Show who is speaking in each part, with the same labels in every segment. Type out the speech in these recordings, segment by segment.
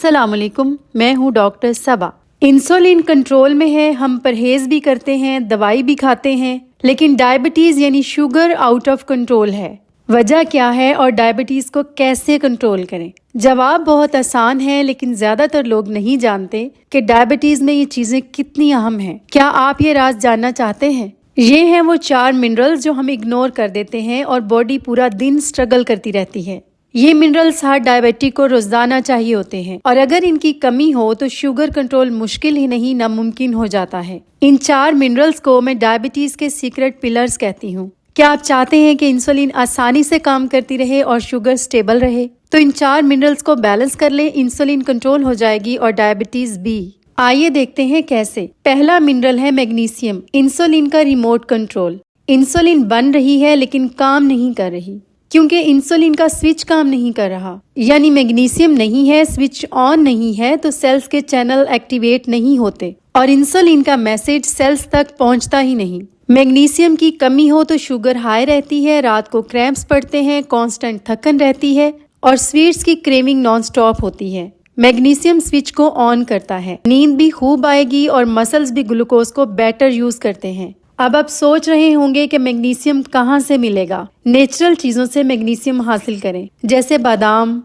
Speaker 1: अस्सलामुअलैकुम, मैं हूँ डॉक्टर सबा। इंसुलिन कंट्रोल में है, हम परहेज भी करते हैं, दवाई भी खाते हैं, लेकिन डायबिटीज़ यानी शुगर आउट ऑफ कंट्रोल है। वजह क्या है और डायबिटीज़ को कैसे कंट्रोल करें? जवाब बहुत आसान है, लेकिन ज़्यादातर लोग नहीं जानते कि डायबिटीज़ में ये चीज़ें कितनी अहम हैं। क्या आप ये राज जानना चाहते हैं? ये हैं वो 4 मिनरल्स जो हम इग्नोर कर देते हैं और बॉडी पूरा दिन स्ट्रगल करती रहती है। ये मिनरल्स हर डायबिटिक को रोजाना चाहिए होते हैं और अगर इनकी कमी हो तो शुगर कंट्रोल मुश्किल ही नहीं नामुमकिन हो जाता है। इन 4 मिनरल्स को मैं डायबिटीज के सीक्रेट पिलर्स कहती हूँ। क्या आप चाहते हैं कि इंसुलिन आसानी से काम करती रहे और शुगर स्टेबल रहे? तो इन 4 मिनरल्स को बैलेंस कर ले, इंसुलिन कंट्रोल हो जाएगी और डायबिटीज भी। आइए देखते हैं कैसे। पहला मिनरल है मैग्नीशियम, इंसुलिन का रिमोट कंट्रोल। इंसुलिन बन रही है लेकिन काम नहीं कर रही क्योंकि इंसुलिन का स्विच काम नहीं कर रहा, यानी मैग्नीशियम नहीं है, स्विच ऑन नहीं है, तो सेल्स के चैनल एक्टिवेट नहीं होते और इंसुलिन का मैसेज सेल्स तक पहुंचता ही नहीं। मैग्नीशियम की कमी हो तो शुगर हाई रहती है, रात को क्रैम्प्स पड़ते हैं, कांस्टेंट थकन रहती है और स्वीट्स की क्रेविंग नॉन स्टॉप होती है। मैग्नीशियम स्विच को ऑन करता है, नींद भी खूब आएगी और मसल्स भी ग्लूकोज को बेटर यूज करते हैं। अब आप सोच रहे होंगे कि मैग्नीशियम कहाँ से मिलेगा? नेचुरल चीजों से मैग्नीशियम हासिल करें, जैसे बादाम,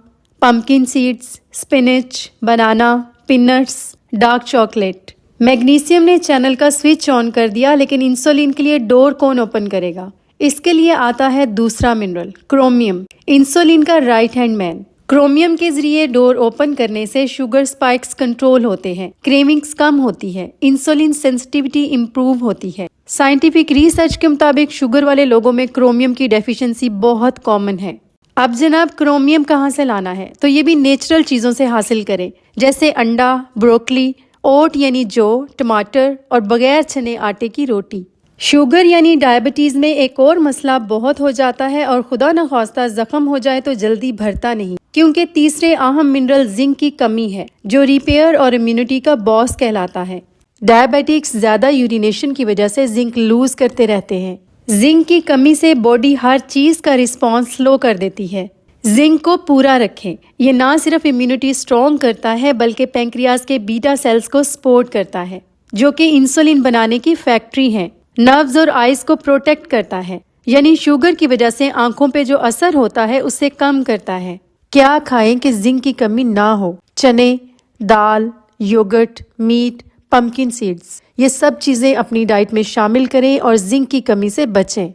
Speaker 1: पंपकिन सीड्स, स्पिनच, बनाना, पीनट्स, डार्क चॉकलेट। मैग्नीशियम ने चैनल का स्विच ऑन कर दिया, लेकिन इंसुलिन के लिए डोर कौन ओपन करेगा? इसके लिए आता है दूसरा मिनरल, क्रोमियम, इंसुलिन का राइट हैंड मैन। क्रोमियम के जरिए डोर ओपन करने से शुगर स्पाइक्स कंट्रोल होते हैं, क्रेविंग्स कम होती है, इंसुलिन सेंसिटिविटी इंप्रूव होती है। साइंटिफिक रिसर्च के मुताबिक शुगर वाले लोगों में क्रोमियम की डेफिशिएंसी बहुत कॉमन है। अब जनाब, क्रोमियम कहाँ से लाना है? तो ये भी नेचुरल चीजों से हासिल करें, जैसे अंडा, ब्रोकली, ओट यानी जौ, टमाटर और बगैर छने आटे की रोटी। शुगर यानी डायबिटीज में एक और मसला बहुत हो जाता है और खुदा न खास्ता जख्म हो जाए तो जल्दी भरता नहीं, क्योंकि तीसरे अहम मिनरल जिंक की कमी है, जो रिपेयर और इम्यूनिटी का बॉस कहलाता है। डायबिटिक्स ज्यादा यूरिनेशन की वजह से जिंक लूज करते रहते हैं। जिंक की कमी से बॉडी हर चीज का रिस्पॉन्स स्लो कर देती है। जिंक को पूरा रखें, ये ना सिर्फ इम्यूनिटी स्ट्रॉन्ग करता है बल्कि पैंक्रियाज के बीटा सेल्स को सपोर्ट करता है, जो कि इंसुलिन बनाने की फैक्ट्री है। नर्व्स और आइज को प्रोटेक्ट करता है, यानी शुगर की वजह से आंखों पे जो असर होता है उसे कम करता है। क्या खाएं कि जिंक की कमी ना हो? चने, दाल, योगर्ट, मीट, पंपकिन सीड्स, ये सब चीजें अपनी डाइट में शामिल करें और जिंक की कमी से बचें।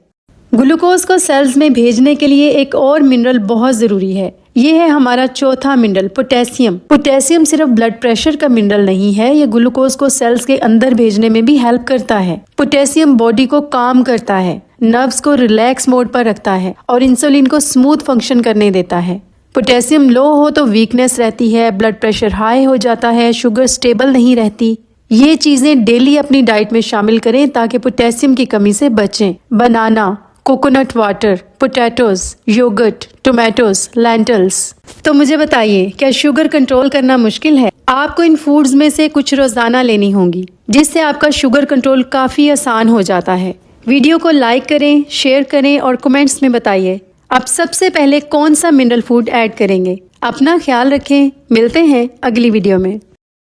Speaker 1: ग्लूकोज को सेल्स में भेजने के लिए एक और मिनरल बहुत जरूरी है, ये है हमारा चौथा मिनरल, पोटेशियम। पोटेशियम सिर्फ ब्लड प्रेशर का मिनरल नहीं है, ये ग्लूकोज को सेल्स के अंदर भेजने में भी हेल्प करता है। पोटेशियम बॉडी को काम करता है, नर्व्स को रिलैक्स मोड पर रखता है और इंसुलिन को स्मूथ फंक्शन करने देता है। पोटेशियम लो हो तो वीकनेस रहती है, ब्लड प्रेशर हाई हो जाता है, शुगर स्टेबल नहीं रहती। ये चीजें डेली अपनी डाइट में शामिल करें ताकि पोटेशियम की कमी से बचें। Banana, coconut water, potatoes, yogurt, tomatoes, lentils. तो मुझे बताइए, क्या शुगर कंट्रोल करना मुश्किल है? आपको इन फूड्स में से कुछ रोजाना लेनी होंगी, जिससे आपका शुगर कंट्रोल काफी आसान हो जाता है। वीडियो को लाइक करें, शेयर करें और कमेंट्स में बताइए आप सबसे पहले कौन सा मिनरल फूड ऐड करेंगे। अपना ख्याल रखें, मिलते हैं अगली वीडियो में।